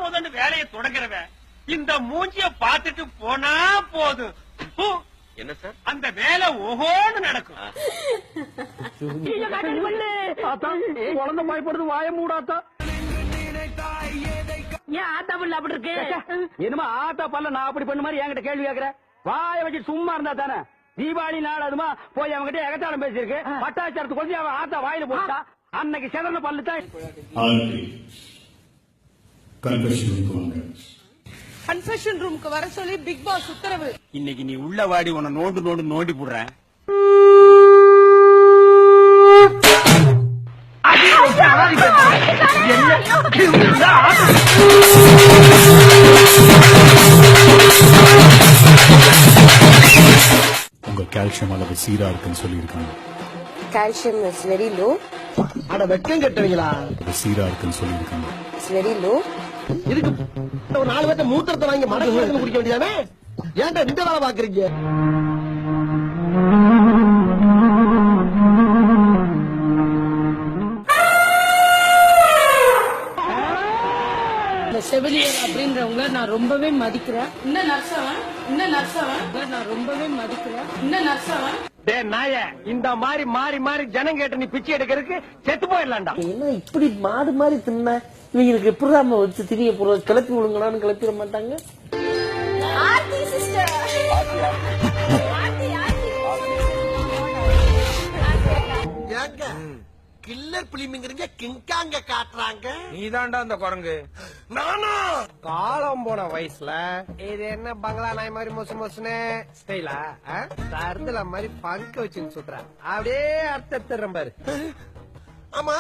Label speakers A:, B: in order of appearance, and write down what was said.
A: முதன்னு வேலையை தொடங்குறவன் இந்த மூஞ்சிய பாத்துட்டு போனா போதும்.
B: என்ன சார்
A: அந்த வேலை ஓஹோன்னு நடக்கும்.
C: குழந்தை பயப்படுது, வாய மூடாத்தா.
D: ஏன் ஆத்தா பல்ல அப்படி இருக்கு?
C: என்னமா ஆத்தா பல்ல நான் அப்படி பண்ண மாதிரி என்கிட்ட கேள்வி கேக்குற? வாய வச்சு சும்மா இருந்தா தானே. தீபாவளி நாள் அதுமா போய் அவங்கிட்ட எகத்தாளம் பேசியிருக்கு. பட்டாச்சாரத்து கொஞ்சம் அவன் ஆத்தா வாயில போட்டா அன்னைக்கு சிதறன பல்லு தான்.
E: கன்ஃபெஷன் ரூமுக்கு வர சொல்லி பிக் பாஸ் உத்தரவு.
A: இன்னைக்கு நீ உள்ள வாடி உன்னை நோண்டி போடுறேன்.
F: உங்க கால்சியம் அளவு சீரா இருக்குன்னு சொல்லியிருக்காங்க.
G: Calcium is very low.
C: அட வெக்கம் கட்டுவீங்களா?
F: சீரா இருக்குன்னு சொல்லியிருக்காங்க.
G: It's very low.
C: இதுக்கு ஒரு 4 பேர்த்த மூத்திரத்தை வாங்கி மடக்கு குடிக்க வேண்டியதானே? ஏன்டா இந்த வேலை பாக்குறீங்க?
E: செவிலியர் அப்படின்றவங்க நான் ரொம்பவே மதிக்கிறேன். இன்னும் நர்சவன் நான் ரொம்பவே மதிக்கிறேன். இன்னும் நர்சவன்
A: நாய இந்த மாதிரி மாறி மாறி ஜனம் கேட்டு நீ பிச்சை எடுக்கிறதுக்கு செத்து போயிடலாம்டா.
H: என்ன இப்படி மாடு மாதிரி தின்ன? இவங்களுக்கு எப்படி வச்சு திரிய போற கிளப்பி விழுங்களான்னு கிளப்பிட மாட்டாங்க.
C: கில்லர் பிலிமிங்கிறீங்க, கிங்காங்க காட்டுறாங்க.
A: நீதான்டா அந்த குரங்கு.
C: நானா
A: காலம் போன வயசுல இது என்ன பங்களா நாய் மாதிரி மொசுன்னு ஸ்டைலா தருதல மாதிரி பங்க வச்சுன்னு சுத்துற அப்படியே அர்த்தம் பாரு.
C: ஆமா.